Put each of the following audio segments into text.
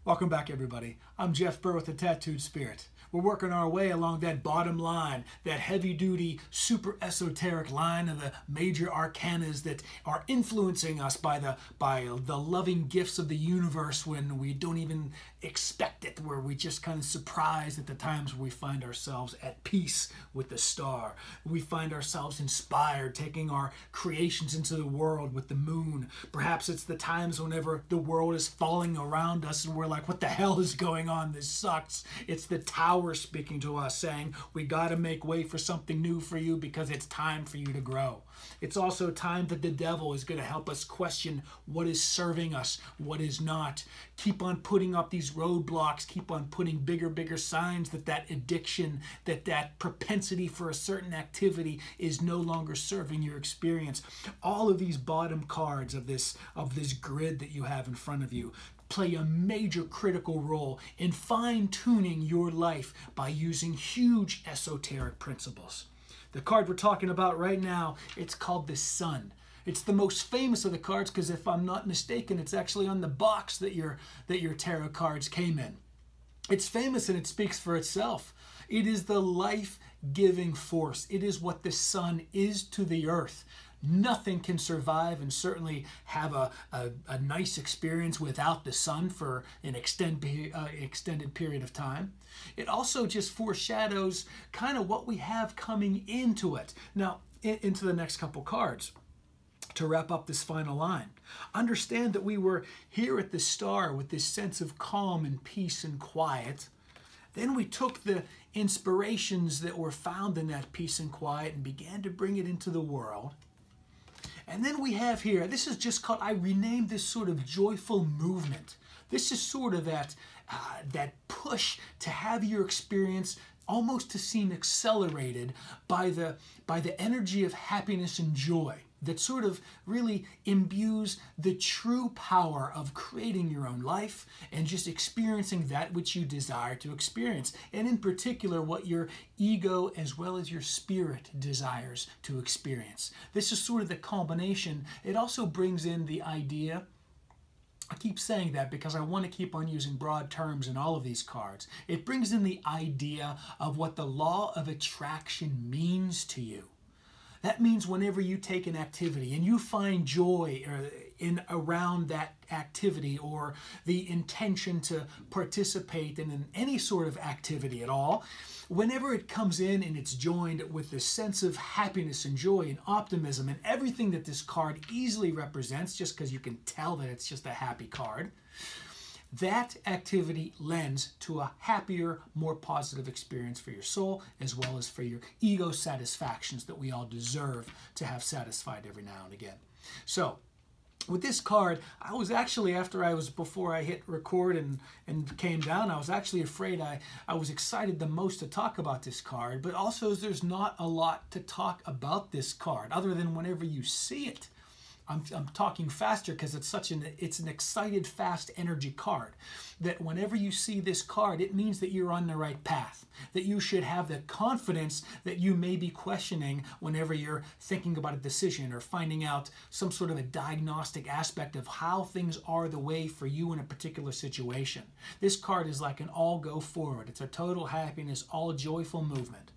Welcome back, everybody. I'm Jeff Burr with the Tattooed Spirit. We're working our way along that bottom line, that heavy-duty, super esoteric line of the major arcanas that are influencing us by the loving gifts of the universe when we don't even expect it, where we just kind of surprised at the times where we find ourselves at peace with the star. We find ourselves inspired, taking our creations into the world with the moon. Perhaps it's the times whenever the world is falling around us and we're like, what the hell is going on? This sucks. It's the tower speaking to us saying, we got to make way for something new for you because it's time for you to grow. It's also time that the devil is going to help us question what is serving us, what is not. Keep on putting up these roadblocks, keep on putting bigger signs that addiction, that propensity for a certain activity is no longer serving your experience. All of these bottom cards of this grid that you have in front of you play a major critical role in fine-tuning your life by using huge esoteric principles. The card we're talking about right now, it's called the Sun. It's the most famous of the cards because if I'm not mistaken, it's actually on the box that your tarot cards came in. It's famous and it speaks for itself. It is the life-giving force. It is what the sun is to the earth. Nothing can survive and certainly have a nice experience without the sun for an extended period of time. It also just foreshadows kind of what we have coming into it. Now, into the next couple cards. To wrap up this final line, understand that we were here at the star with this sense of calm and peace and quiet. Then we took the inspirations that were found in that peace and quiet and began to bring it into the world. And then we have here, this is just called, I renamed this sort of joyful movement. This is sort of that push to have your experience almost to seem accelerated by the energy of happiness and joy that sort of really imbues the true power of creating your own life and just experiencing that which you desire to experience. And in particular, what your ego as well as your spirit desires to experience. This is sort of the combination. It also brings in the idea, I keep saying that because I want to keep on using broad terms in all of these cards. It brings in the idea of what the law of attraction means to you. That means whenever you take an activity and you find joy around that activity or the intention to participate in any sort of activity at all, whenever it comes in and it's joined with this sense of happiness and joy and optimism and everything that this card easily represents, just because you can tell that it's just a happy card, that activity lends to a happier, more positive experience for your soul, as well as for your ego satisfactions that we all deserve to have satisfied every now and again. So, with this card, I was actually, before I hit record and came down, I was actually afraid I was excited the most to talk about this card, but also there's not a lot to talk about this card, other than whenever you see it. I'm talking faster because it's an excited, fast energy card. That whenever you see this card, it means that you're on the right path. That you should have the confidence that you may be questioning whenever you're thinking about a decision or finding out some sort of a diagnostic aspect of how things are the way for you in a particular situation. This card is like an all go forward. It's a total happiness, all joyful movement.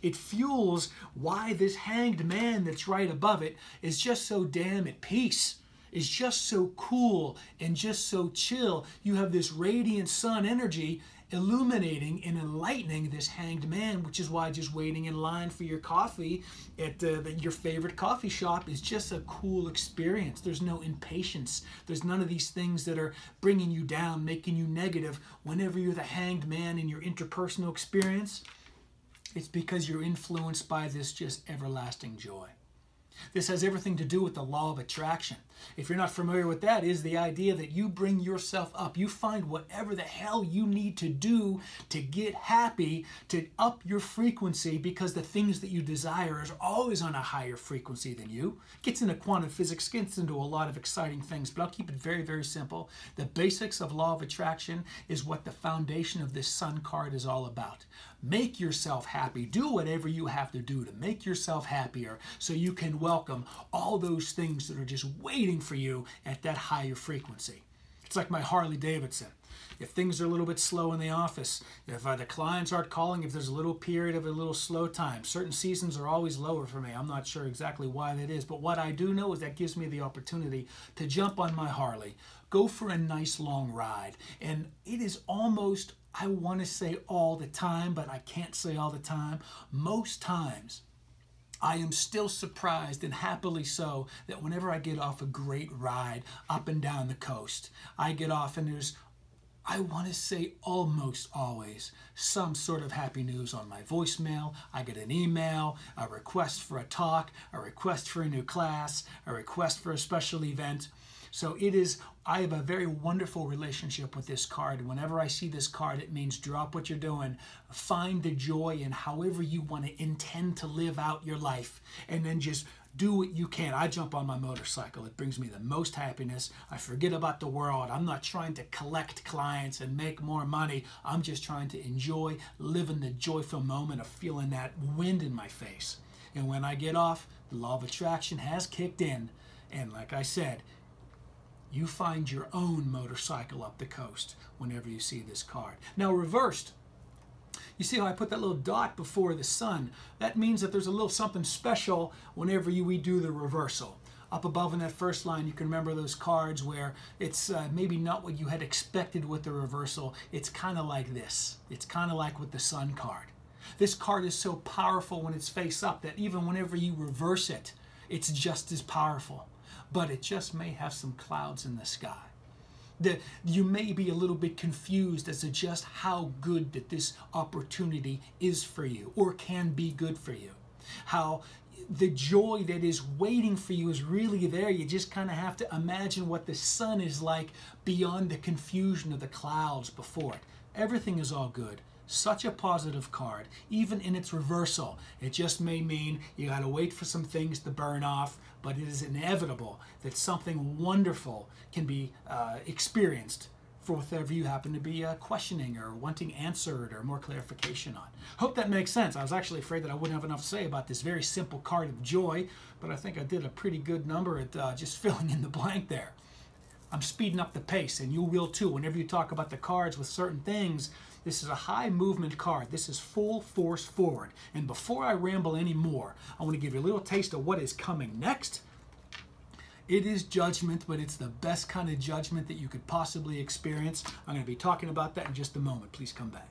It fuels why this hanged man that's right above it is just so damn at peace, is just so cool and just so chill. You have this radiant sun energy illuminating and enlightening this hanged man, which is why just waiting in line for your coffee at your favorite coffee shop is just a cool experience. There's no impatience. There's none of these things that are bringing you down, making you negative. Whenever you're the hanged man in your interpersonal experience, it's because you're influenced by this just everlasting joy. This has everything to do with the law of attraction. If you're not familiar with that, is the idea that you bring yourself up. You find whatever the hell you need to do to get happy, to up your frequency, because the things that you desire are always on a higher frequency than you. Gets into quantum physics, gets into a lot of exciting things, but I'll keep it very, very simple. The basics of law of attraction is what the foundation of this sun card is all about. Make yourself happy. Do whatever you have to do to make yourself happier so you can welcome all those things that are just waiting for you at that higher frequency. It's like my Harley Davidson. If things are a little bit slow in the office, if the clients aren't calling, if there's a little period of a little slow time, certain seasons are always lower for me. I'm not sure exactly why that is, but what I do know is that gives me the opportunity to jump on my Harley, go for a nice long ride, and it is almost, I want to say all the time, but I can't say all the time. Most times, I am still surprised, and happily so, that whenever I get off a great ride up and down the coast, I get off and there's, I want to say almost always, some sort of happy news on my voicemail. I get an email, a request for a talk, a request for a new class, a request for a special event. So it is, I have a very wonderful relationship with this card. Whenever I see this card, it means drop what you're doing, find the joy in however you want to intend to live out your life, and then just do what you can. I jump on my motorcycle. It brings me the most happiness. I forget about the world. I'm not trying to collect clients and make more money. I'm just trying to enjoy living the joyful moment of feeling that wind in my face. And when I get off, the law of attraction has kicked in. And like I said, you find your own motorcycle up the coast whenever you see this card. Now reversed, you see how I put that little dot before the sun? That means that there's a little something special whenever we do the reversal. Up above in that first line, you can remember those cards where it's maybe not what you had expected with the reversal. It's kind of like this. It's kind of like with the sun card. This card is so powerful when it's face up that even whenever you reverse it, it's just as powerful. But it just may have some clouds in the sky. You may be a little bit confused as to just how good that this opportunity is for you or can be good for you. How the joy that is waiting for you is really there. You just kind of have to imagine what the sun is like beyond the confusion of the clouds before it. Everything is all good. Such a positive card, even in its reversal. It just may mean you got to wait for some things to burn off, but it is inevitable that something wonderful can be experienced for whatever you happen to be questioning or wanting answered or more clarification on. Hope that makes sense. I was actually afraid that I wouldn't have enough to say about this very simple card of joy, but I think I did a pretty good number at just filling in the blank there. I'm speeding up the pace, and you will too. Whenever you talk about the cards with certain things, this is a high movement card. This is full force forward. And before I ramble any more, I want to give you a little taste of what is coming next. It is judgment, but it's the best kind of judgment that you could possibly experience. I'm going to be talking about that in just a moment. Please come back.